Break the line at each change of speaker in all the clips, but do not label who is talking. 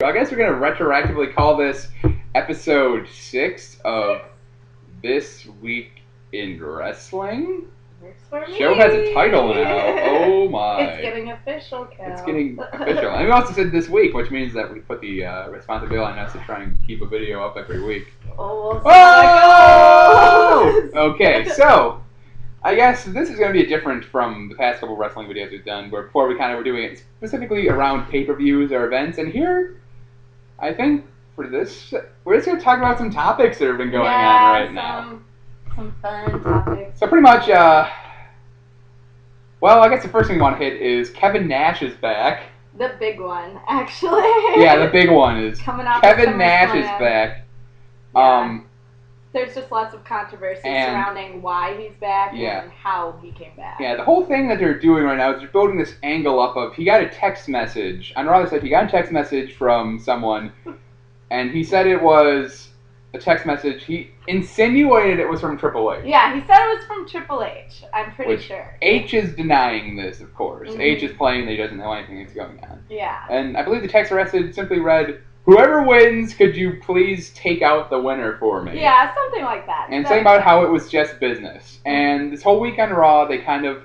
I guess we're gonna retroactively call this episode 6 of This Week in Wrestling.
Works for me.
Show has a title now. Oh my!
It's getting official, Cal.
It's getting official. And we also said this week, which means that we put the responsibility on us to try and keep a video up every week.
Oh, we'll see.
Okay, so I guess this is going to be different from the past couple wrestling videos we've done, where before we kind of were doing it specifically around pay-per-views or events, and here, I think for this, we're just going to talk about some topics that have been going on right now.
Some fun topics.
So pretty much, well, I guess the first thing we want to hit is Kevin Nash is back.
The big one, actually.
Yeah, the big one is
coming out.
Kevin Nash is back.
Yeah. There's just lots of controversy surrounding why he's back and how he came back.
Yeah, the whole thing that they're doing right now is they're building this angle up of he got a text message. On Raw, said he got a text message from someone, and he said it was a text message. He insinuated it was from Triple H.
Yeah, he said it was from Triple H. I'm pretty sure.
H is denying this, of course. Mm-hmm. H is playing that he doesn't know anything that's going on.
Yeah.
And I believe the text message simply read, "Whoever wins, could you please take out the winner for me?"
Yeah, something like that.
And saying about how it was just business. And this whole week on Raw, they kind of,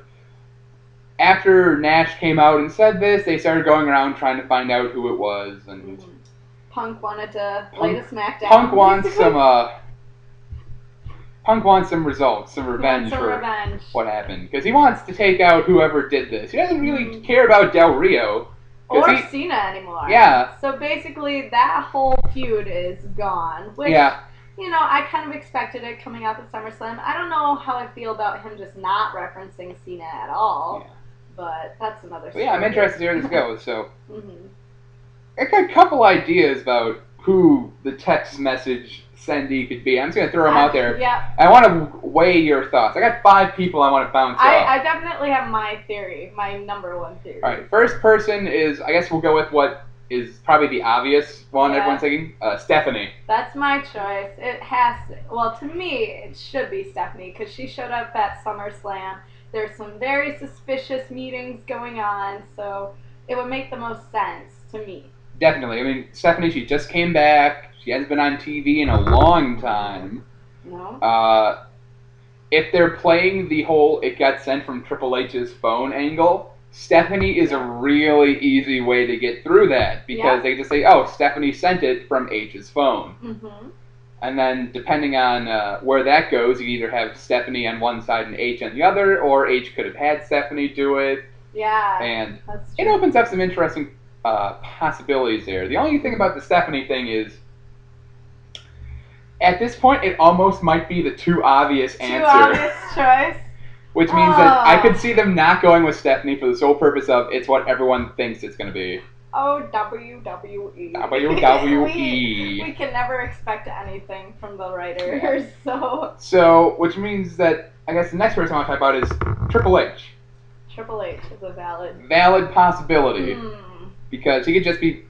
after Nash came out and said this, they started going around trying to find out who it was. And
Punk wanted to lay the smackdown.
Punk wants some results, some revenge for what happened. Because he wants to take out whoever did this. He doesn't really care about Del Rio.
Or Cena anymore.
Yeah.
So basically, that whole feud is gone. Which, you know, I kind of expected it coming up at SummerSlam. I don't know how I feel about him just not referencing Cena at all. Yeah. But that's another story.
Yeah, I'm interested to hear this goes. So, I got a couple ideas about who the text message sendee could be. I'm just going to throw them out there.
Yeah.
I want to weigh your thoughts. I got 5 people I want to bounce off.
I definitely have my theory, my number one theory.
All right, first person is, I guess we'll go with what is probably the obvious one everyone's thinking, Stephanie.
That's my choice. It has to, well, to me, it should be Stephanie, because she showed up at SummerSlam. There's some very suspicious meetings going on, so it would make the most sense to me.
Definitely. I mean, Stephanie, she just came back. She hasn't been on TV in a long time.
No.
If they're playing the whole it got sent from Triple H's phone angle, Stephanie is a really easy way to get through that. Because they just say, oh, Stephanie sent it from H's phone. And then depending on where that goes, you either have Stephanie on one side and H on the other, or H could have had Stephanie do it.
Yeah,
and it opens up some interesting possibilities there. The only thing about the Stephanie thing is, at this point, it almost might be the too obvious answer.
Too obvious choice.
Which means that I could see them not going with Stephanie for the sole purpose of it's what everyone thinks it's going to be.
Oh, WWE.
WWE.
We can never expect anything from the writers,
So, which means that, I guess the next person I want to talk about is Triple H.
Triple H is a
valid possibility. Because he could just be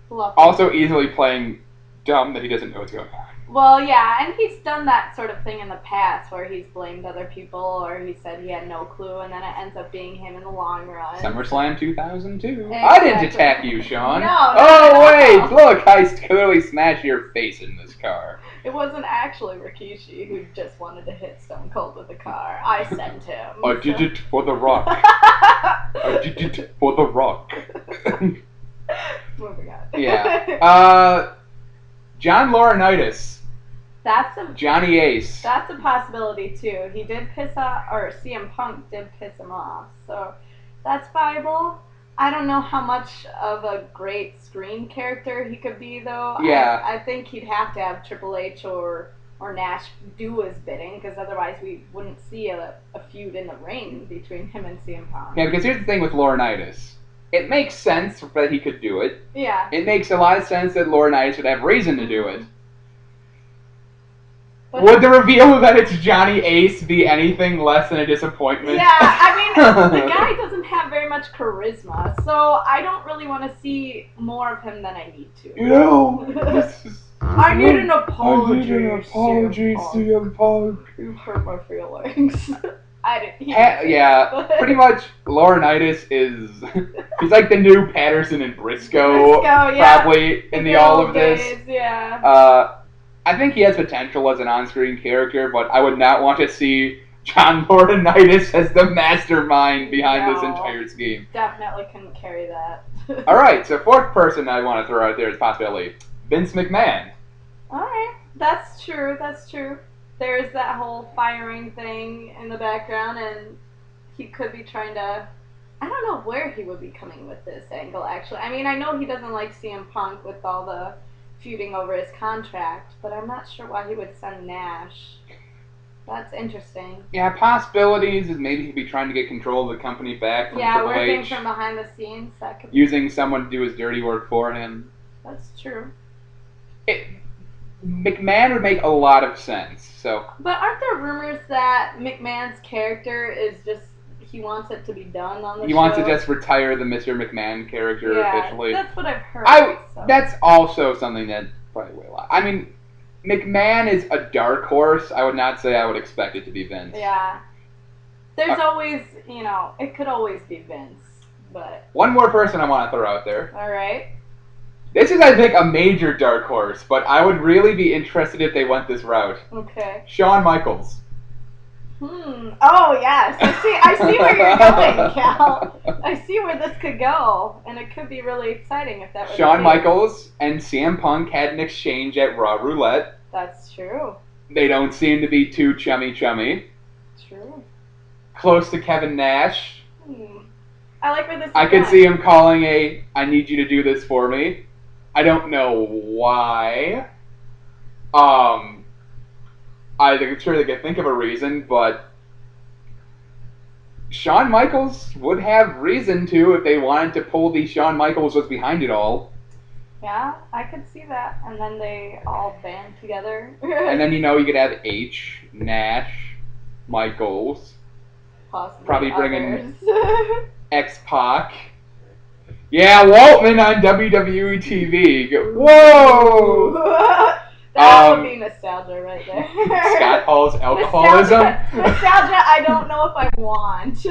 also easily playing dumb that he doesn't know what's going on.
Well, yeah, and he's done that sort of thing in the past where he's blamed other people or he said he had no clue and then it ends up being him in the long run.
SummerSlam 2002.
Exactly.
I didn't attack you, Sean.
No,
wait, look, I clearly smashed your face in this car.
It wasn't actually Rikishi who just wanted to hit Stone Cold with a car. I sent him.
I did it for The Rock. I did it for The Rock.
Moving on.
Yeah. John Laurinaitis. Johnny Ace.
That's a possibility too. He did piss off, or CM Punk did piss him off, so that's viable. I don't know how much of a great screen character he could be, though.
Yeah.
I think he'd have to have Triple H or Nash do his bidding, because otherwise we wouldn't see a feud in the ring between him and CM Punk.
Yeah, because here's the thing with Laurinaitis. It makes sense that he could do it.
Yeah.
It makes a lot of sense that Laurinaitis would have reason to do it.
But
would the reveal that it's Johnny Ace be anything less than a disappointment?
Yeah, I mean, the guy doesn't have very much charisma, so I don't really want to see more of him than I need to.
You know,
I need an apology.
CM Punk.
You hurt my feelings. I didn't.
Yeah, pretty much. Laurinaitis is he's like the new Patterson and Briscoe,
yeah.
probably in the all of this.
Days, yeah.
I think he has potential as an on-screen character, but I would not want to see John Laurinaitis as the mastermind behind this entire scheme.
Definitely couldn't carry that.
All right, so fourth person I want to throw out there is possibility Vince McMahon.
All right, that's true. That's true. There's that whole firing thing in the background, and he could be trying to. I don't know where he would be coming with this angle, actually. I mean, I know he doesn't like CM Punk with all the feuding over his contract, but I'm not sure why he would send Nash. That's interesting.
Yeah, possibilities is maybe he'd be trying to get control of the company back from Triple
working
H.
from behind the scenes. That could
using someone to do his dirty work for him.
That's true.
McMahon would make a lot of sense. So,
but aren't there rumors that McMahon's character is just he wants it to be done on the show?
He wants to just retire the Mr. McMahon character officially.
That's what I've heard.
That's also something that probably will. I mean, McMahon is a dark horse. I would not say I would expect it to be Vince.
Yeah. There's always, it could always be Vince, but...
One more person I want to throw out there.
All right.
This is, I think, a major dark horse, but I would really be interested if they went this route.
Okay.
Shawn Michaels.
Oh, yes. I see where you're going, Cal. I see where this could go, and it could be really exciting if that was
Shawn Michaels and CM Punk had an exchange at Raw Roulette.
That's true.
They don't seem to be too chummy.
True.
Close to Kevin Nash.
I like where this is
I could see him calling I need you to do this for me. I don't know why. I'm sure they could think of a reason, but Shawn Michaels would have reason to if they wanted to pull the Shawn Michaels was behind it all.
Yeah, I could see that. And then they all band together.
And then, you could have H, Nash, Michaels.
Possibly
probably
others.
Bringing X-Pac. Yeah, Waltman on WWE TV. Whoa!
That would be nostalgia right there.
Scott Hall's alcoholism.
Nostalgia I don't know if I want.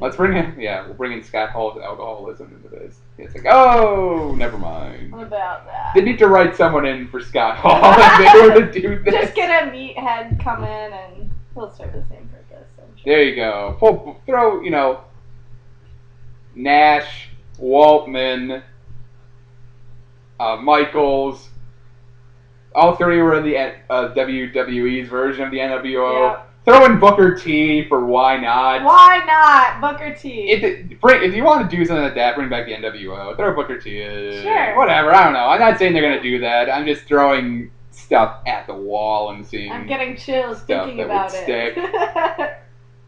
Let's bring in, we'll bring in Scott Hall's alcoholism into this. It's like, oh, never mind.
What about that?
They need to write someone in for Scott Hall if they were to do this.
Just get a meathead come in and he'll serve the same purpose. I'm sure.
There you go. Throw, Nash, Waltman, Michaels. All three were in the WWE's version of the NWO.
Yep.
Throw in Booker T for why not?
Why not Booker T?
If you want to do something like that, bring back the NWO. Throw Booker T in.
Sure.
Whatever, I don't know. I'm not saying they're going to do that. I'm just throwing stuff at the wall and seeing
I'm getting chills
stuff
thinking
that
about
would
it.
stick.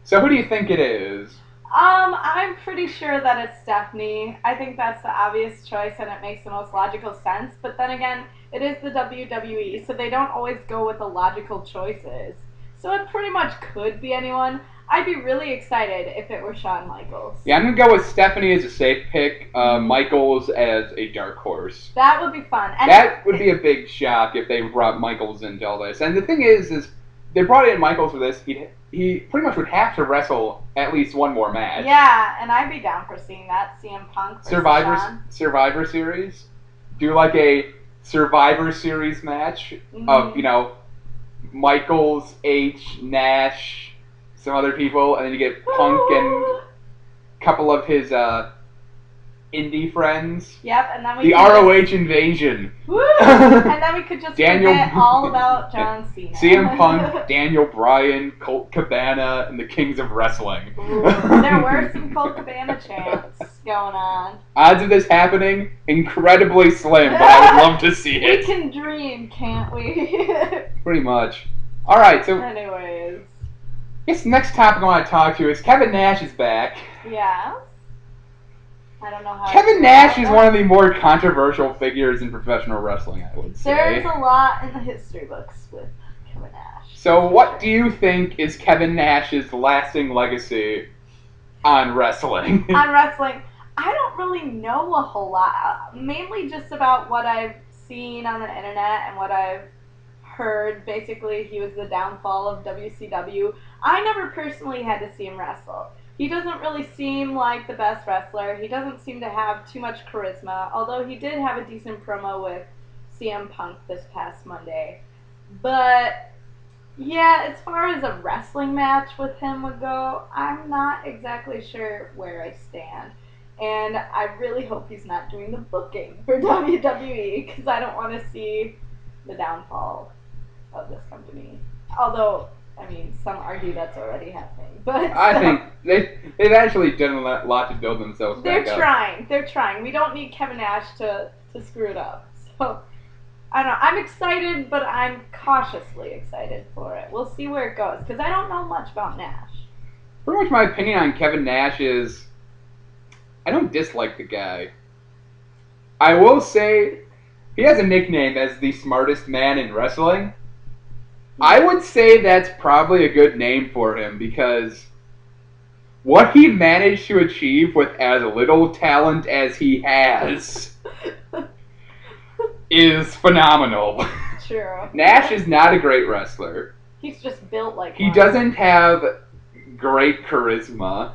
So who do you think it is?
I'm pretty sure that it's Stephanie. I think that's the obvious choice and it makes the most logical sense. But then again, it is the WWE, so they don't always go with the logical choices. So it pretty much could be anyone. I'd be really excited if it were Shawn Michaels.
Yeah, I'm going to go with Stephanie as a safe pick, Michaels as a dark horse.
That would be fun. And
that would be a big shock if they brought Michaels into all this. And the thing is they brought in Michaels for this. He pretty much would have to wrestle at least one more match.
Yeah, and I'd be down for seeing that. CM Punk versus Shawn.
Survivor Series. Do like a Survivor Series match of, Michaels, H, Nash, some other people, and then you get Punk and a couple of his indie friends.
Yep, and then
the ROH invasion.
Woo! And then we could just forget all about John Cena.
CM Punk, Daniel Bryan, Colt Cabana, and the Kings of Wrestling.
Ooh, there were some Colt Cabana chants going on.
Odds of this happening, incredibly slim, but I would love to see it.
We can dream, can't we?
Pretty much. Alright, so...
Anyways.
I guess the next topic I want to talk to is Kevin Nash is back.
Yeah. I don't know how.
Kevin Nash is one of the more controversial figures in professional wrestling, I would say.
There's a lot in the history books with Kevin Nash.
So what do you think is Kevin Nash's lasting legacy on wrestling?
On wrestling, I don't really know a whole lot. Mainly just about what I've seen on the internet and what I've heard. Basically, he was the downfall of WCW. I never personally had to see him wrestle. He doesn't really seem like the best wrestler. He doesn't seem to have too much charisma, although he did have a decent promo with CM Punk this past Monday. But yeah, as far as a wrestling match with him would go, I'm not exactly sure where I stand. And I really hope he's not doing the booking for WWE because I don't want to see the downfall of this company. Although, I mean, some argue that's already happening. But
I think they've actually done a lot to build themselves back up.
They're trying. We don't need Kevin Nash to screw it up. So, I don't know. I'm excited, but I'm cautiously excited for it. We'll see where it goes because I don't know much about Nash.
Pretty much my opinion on Kevin Nash is I don't dislike the guy. I will say he has a nickname as the smartest man in wrestling. I would say that's probably a good name for him because what he managed to achieve with as little talent as he has is phenomenal.
True.
Nash is not a great wrestler.
He's just built like
He
one.
doesn't have great charisma.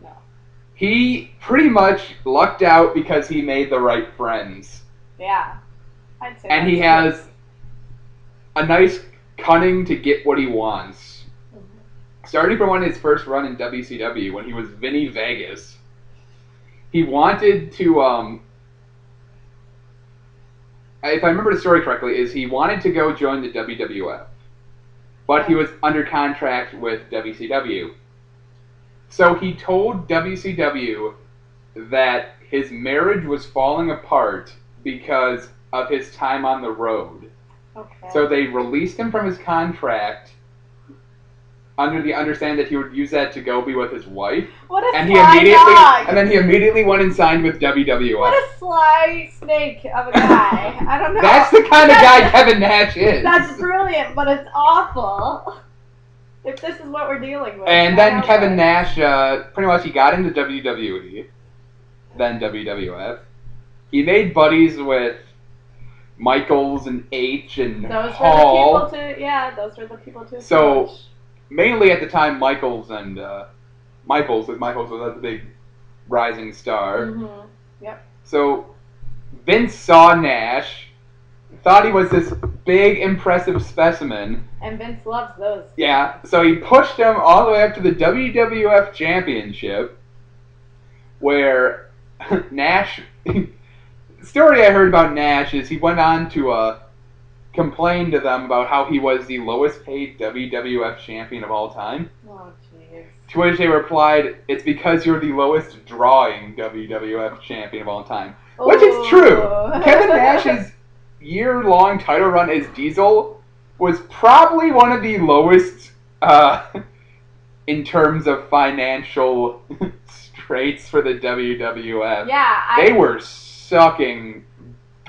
No.
He pretty much lucked out because he made the right friends.
Yeah. I'd say
And he
that's
has a nice cunning to get what he wants. Starting from his first run in WCW when he was Vinny Vegas, he wanted to, if I remember the story correctly, is he wanted to go join the WWF, but he was under contract with WCW. So he told WCW that his marriage was falling apart because of his time on the road.
Okay.
So they released him from his contract under the understanding that he would use that to go be with his wife.
What a
and
sly dog!
And then he immediately went and signed with WWF.
What a sly snake of a guy. I don't know.
That's the kind of guy Kevin Nash is.
That's brilliant, but it's awful. If this is what we're dealing with.
And then Kevin Nash, pretty much he got into WWE, then WWF. He made buddies with Michaels and H and Hall.
Those were the people to
So,
approach.
mainly at the time, Michaels and Michaels was the big rising star.
Mm-hmm. Yep.
So Vince saw Nash, thought he was this big, impressive specimen.
And Vince loves those.
Yeah, so he pushed him all the way up to the WWF Championship, where Nash... The story I heard about Nash is he went on to complain to them about how he was the lowest paid WWF champion of all time.
Oh, jeez.
To which they replied, "It's because you're the lowest drawing WWF champion of all time."
Oh.
Which is true. Kevin Nash's year-long title run as Diesel was probably one of the lowest in terms of financial straits for the WWF.
Yeah,
They were sucking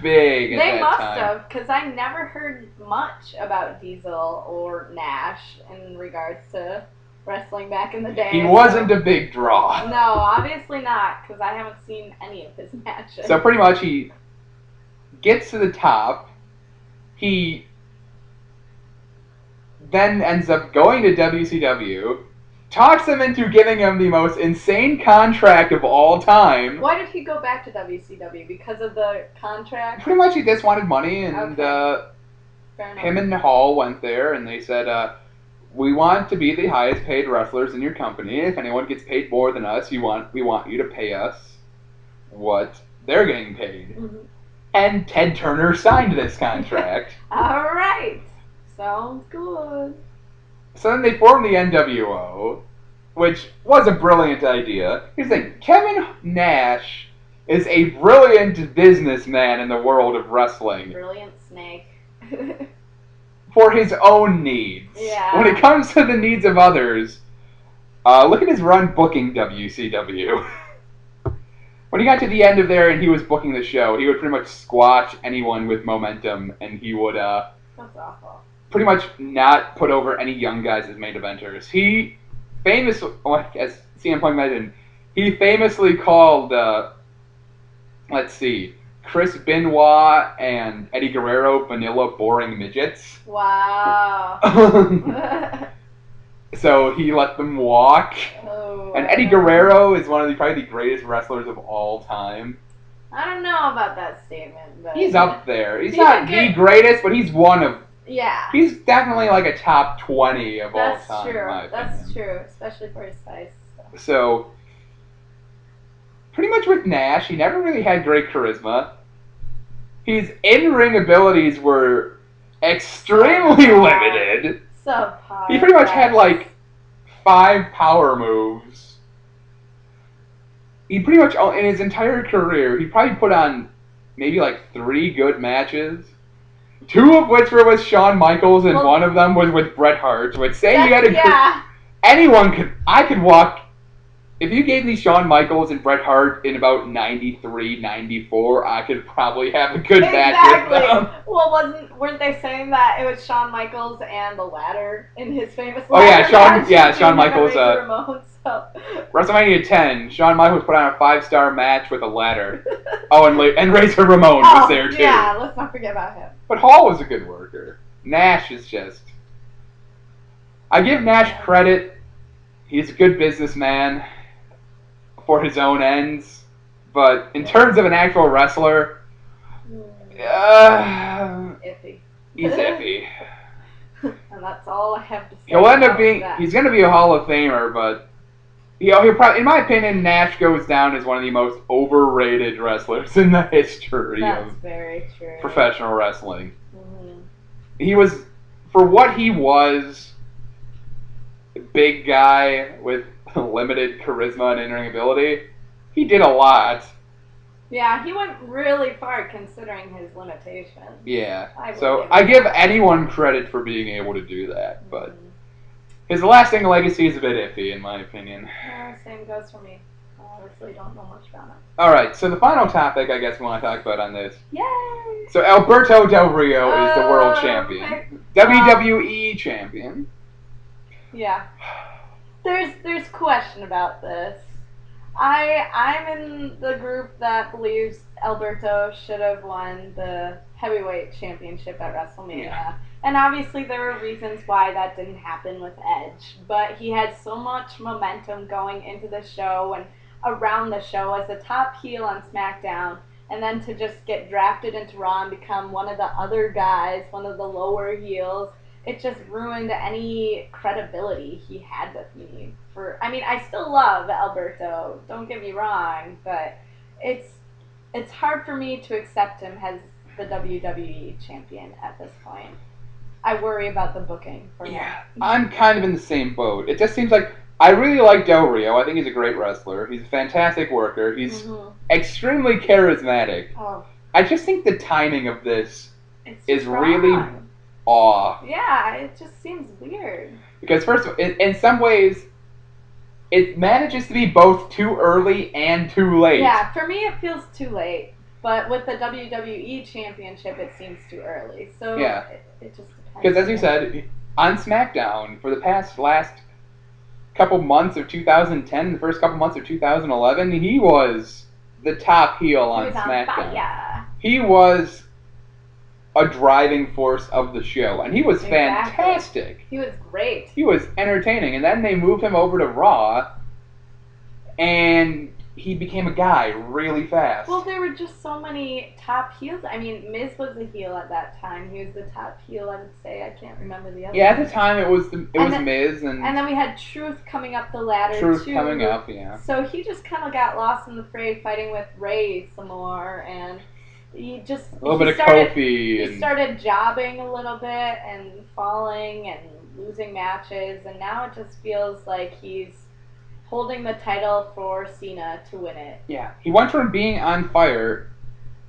big at
They
that
must
time.
have, because I never heard much about Diesel or Nash in regards to wrestling back in the day.
He wasn't a big draw.
No, obviously not, because I haven't seen any of his matches.
So pretty much he gets to the top. He then ends up going to WCW, talks him into giving him the most insane contract of all time.
Why did he go back to WCW? Because of the contract?
Pretty much he just wanted money, and
Fair enough.
him and Hall went there, and they said, we want to be the highest paid wrestlers in your company. If anyone gets paid more than us, we want you to pay us what they're getting paid.
Mm-hmm.
And Ted Turner signed this contract.
Alright. Sounds good.
So then they formed the NWO, which was a brilliant idea. Here's the thing, Kevin Nash is a brilliant businessman in the world of wrestling.
Brilliant snake.
For his own needs.
Yeah.
When it comes to the needs of others, look at his run booking WCW. When he got to the end of there and he was booking the show, he would pretty much squash anyone with momentum, and he would
That's awful.
pretty much not put over any young guys as main eventers. He as CM Punk mentioned, he famously called, Chris Benoit and Eddie Guerrero vanilla boring midgets.
Wow.
so he let them walk.
Oh,
And Eddie Guerrero is one of probably the greatest wrestlers of all time.
I don't know about that statement, but
He's up there. He's
He's
not
a good-
the greatest, but he's one of.
yeah,
He's definitely like a top 20 of all
that's
time.
true.
In my opinion.
That's true, especially for his size.
So, pretty much with Nash, he never really had great charisma. His in-ring abilities were extremely limited.
Subpar.
He pretty much had like 5 power moves. He pretty much, in his entire career, he probably put on maybe like 3 good matches. 2 of which were with Shawn Michaels, and one of them was with Bret Hart. Which say you had a anyone could, I could walk. If you gave me Shawn Michaels and Bret Hart in about 93, 94, I could probably have a good match with them.
Well, weren't they saying that it was Shawn Michaels and the ladder in his famous
ladder
match?
Shawn Michaels.
Ramon, so.
WrestleMania 10, Shawn Michaels put on a 5-star match with a ladder. And Razor Ramon was there too.
Yeah, let's not forget about him.
But Hall was a good worker. Nash is just. I give Nash credit. He's a good businessman for his own ends, but in terms of an actual wrestler,
iffy.
He's iffy.
And that's all I have to say.
He'll end up being. He's going to be a Hall of Famer, but he'll probably, in my opinion, Nash goes down as one of the most overrated wrestlers in the history of
very true.
Professional wrestling. Mm-hmm. He was, for what he was, a big guy with limited charisma and in-ring ability. He did a lot.
Yeah, he went really far considering his limitations.
Yeah. I give anyone credit for being able to do that, but his lasting legacy is a bit iffy, in my opinion.
Yeah, same goes for me. I honestly don't know much about it.
Alright, so the final topic I guess we want to talk about on this.
Yay!
So Alberto Del Rio is the world champion. WWE champion.
Yeah. There's question about this. I'm in the group that believes Alberto should have won the heavyweight championship at WrestleMania. Yeah. And obviously there were reasons why that didn't happen with Edge. But he had so much momentum going into the show and around the show as a top heel on SmackDown. And then to just get drafted into Raw and become one of the other guys, one of the lower heels, it just ruined any credibility he had with me. I still love Alberto, don't get me wrong, but it's hard for me to accept him as the WWE champion at this point. I worry about the booking for him.
I'm kind of in the same boat. It just seems like I really like Del Rio. I think he's a great wrestler. He's a fantastic worker. He's extremely charismatic.
Oh.
I just think the timing of this is really
Yeah, it just seems weird.
Because first of all, in some ways, it manages to be both too early and too late.
Yeah, for me it feels too late. But with the WWE Championship, it seems too early. So
yeah.
It just depends.
Because as you said, on SmackDown, for the last couple months of 2010, the first couple months of 2011, he was the top heel on SmackDown. He was a driving force of the show, and he was fantastic.
He was great.
He was entertaining, and then they moved him over to Raw, and he became a guy really fast.
Well, there were just so many top heels. I mean, Miz was a heel at that time. He was the top heel, I would say. I can't remember the other.
Yeah, at the time it was Miz, and
then we had Truth coming up the ladder.
Truth coming up, yeah.
So he just kind of got lost in the fray, fighting with Ray some more, and he just
a little bit of Kofi.
He started jobbing a little bit and falling and losing matches, and now it just feels like he's holding the title for Cena to win it.
Yeah, he went from being on fire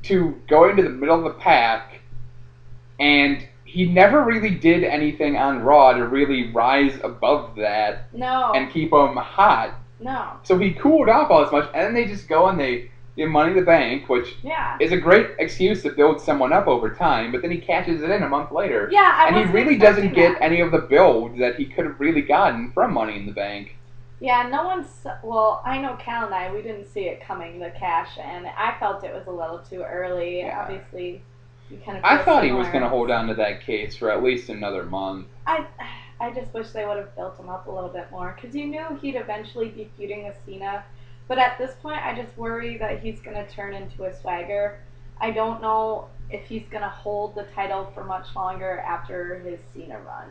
to going to the middle of the pack, and he never really did anything on Raw to really rise above that.
No.
And keep him hot.
No.
So he cooled off all as much, and then they just go and they give Money in the Bank, which is a great excuse to build someone up over time, but then he cashes it in a month later.
Yeah,
and he really doesn't get any of the build that he could have really gotten from Money in the Bank.
Yeah, no one's... Well, I know Cal and I, we didn't see it coming, the cash, and I felt it was a little too early. Yeah. Obviously, you kind of...
I thought he was going to hold on to that case for at least another month.
I just wish they would have built him up a little bit more because you knew he'd eventually be feuding with Cena. But at this point, I just worry that he's going to turn into a swagger. I don't know if he's going to hold the title for much longer after his Cena run.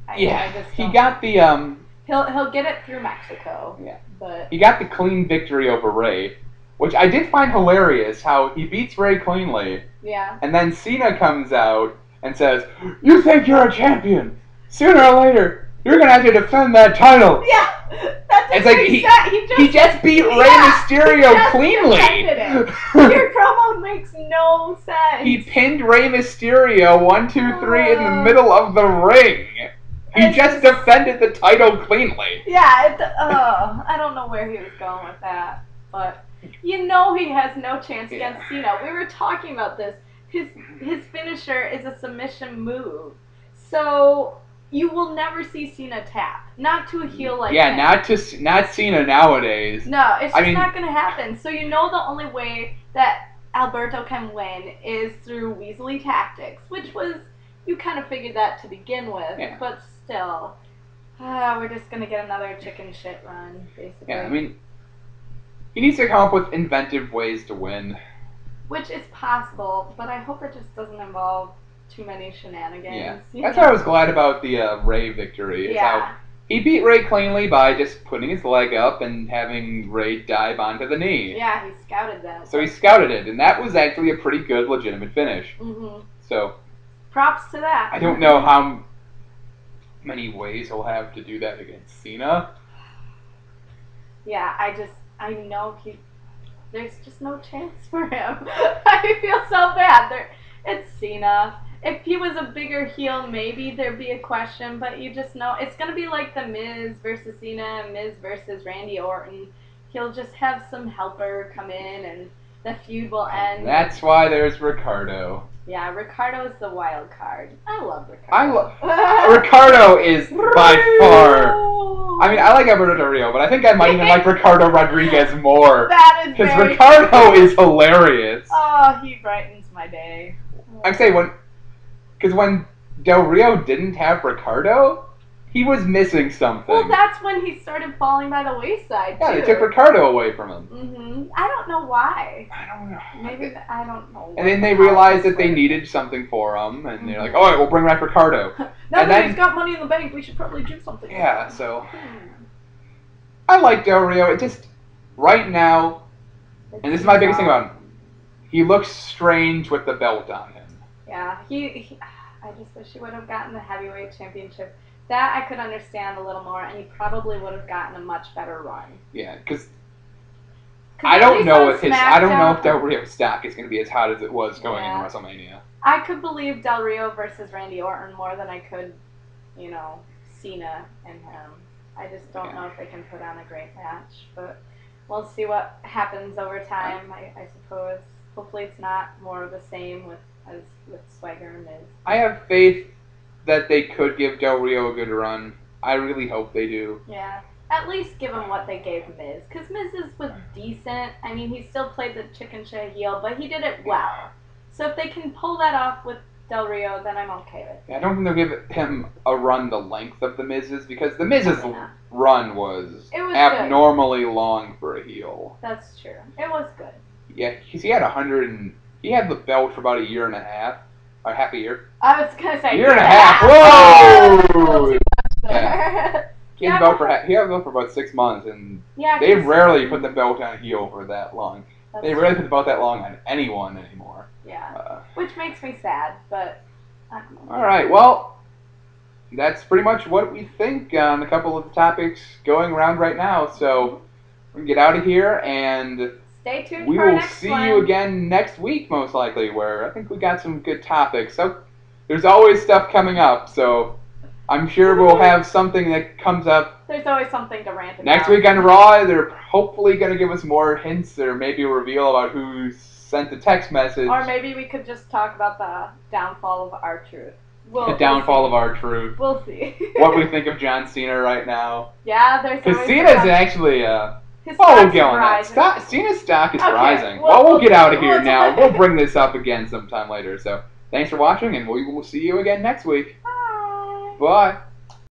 I just
he got the
He'll get it through Mexico.
Yeah,
but
he got the clean victory over Ray, which I did find hilarious. How he beats Ray cleanly.
Yeah.
And then Cena comes out and says, "You think you're a champion? Sooner or later, you're gonna have to defend that title."
Yeah.
It's like he just beat Rey Mysterio cleanly.
Your promo makes no sense.
He pinned Rey Mysterio 1, 2, 3 in the middle of the ring. He just defended the title cleanly.
Yeah, I don't know where he was going with that, but you know he has no chance against Cena. We were talking about this. His finisher is a submission move, so you will never see Cena tap. Not to a heel like him.
Not Cena nowadays.
No, it's just not going to happen. So you know the only way that Alberto can win is through Weasley tactics, which was, you kind of figured that to begin with, but still, we're just going to get another chicken shit run, basically.
Yeah, I mean, he needs to come up with inventive ways to win.
Which is possible, but I hope it just doesn't involve too many shenanigans.
Yeah, that's what I was glad about the Ray victory. Is how he beat Ray cleanly by just putting his leg up and having Ray dive onto the knee.
Yeah, he scouted that.
So he scouted it, and that was actually a pretty good, legitimate finish.
Mm-hmm.
So
props to that.
I don't know how many ways he'll have to do that against Cena.
Yeah, I know there's just no chance for him. I feel so bad. It's Cena. If he was a bigger heel, maybe there'd be a question, but you just know it's going to be like The Miz versus Cena, Miz versus Randy Orton. He'll just have some helper come in and the feud will end.
That's why there's Ricardo.
Yeah, Ricardo is the wild card. I love Ricardo.
Ricardo is by far. I mean, I like Alberto Del Rio, but I think I might even like Ricardo Rodriguez more.
That is
because Ricardo is hilarious.
Oh, he brightens my day.
I say when Del Rio didn't have Ricardo, he was missing something.
Well, that's when he started falling by the wayside, too.
Yeah, they took Ricardo away from him.
Mm-hmm. I don't know why.
I don't know.
Maybe, I don't know.
And then they realized that they needed something for him, and they're like, all right, we'll bring back Ricardo.
Now that he's got money in the bank, we should probably do something.
Yeah, so... I like Del Rio. It just, right now, and this is my biggest thing about him, he looks strange with the belt on him.
Yeah, I just wish he would have gotten the heavyweight championship. That I could understand a little more, and he probably would have gotten a much better run.
Yeah, because I don't know if Del Rio's stock is going to be as hot as it was going into WrestleMania.
I could believe Del Rio versus Randy Orton more than I could, Cena and him. I just don't know if they can put on a great match, but we'll see what happens over time. I suppose. Hopefully, it's not more of the same with Swagger and Miz.
I have faith that they could give Del Rio a good run. I really hope they do.
Yeah. At least give him what they gave Miz. Because Miz was decent. I mean, he still played the chicken shit heel, but he did it well. So if they can pull that off with Del Rio, then I'm okay with it.
Yeah, I don't think they'll give him a run the length of the Miz's, because the Miz's run was abnormally good. Long for a heel.
That's true. It was good.
Yeah, because he had the belt for about a year and a half. Or half a year.
I was going to say
year and a half. Whoa!
Yeah.
He had the belt for about 6 months, and they rarely put the belt on a heel for that long. They rarely put the belt that long on anyone anymore.
Yeah, which makes me sad, but I don't know.
All right, well, that's pretty much what we think on a couple of the topics going around right now. So we can get out of here, and
stay tuned
we
for our
will
next
see
one.
you again next week, most likely, where I think we got some good topics. So there's always stuff coming up, so I'm sure we'll have something that comes up.
There's always something to rant about.
Next week on Raw, they're hopefully going to give us more hints or maybe a reveal about who sent the text message.
Or maybe we could just talk about the downfall of R-Truth.
The downfall of R-Truth.
We'll see.
What we think of John Cena right now.
Yeah, there's always...
Because Cena's actually... we'll get on that. Cena's stock is rising. Well, we'll get out of here now. We'll bring this up again sometime later. So, thanks for watching, and we will see you again next week.
Bye.
Bye.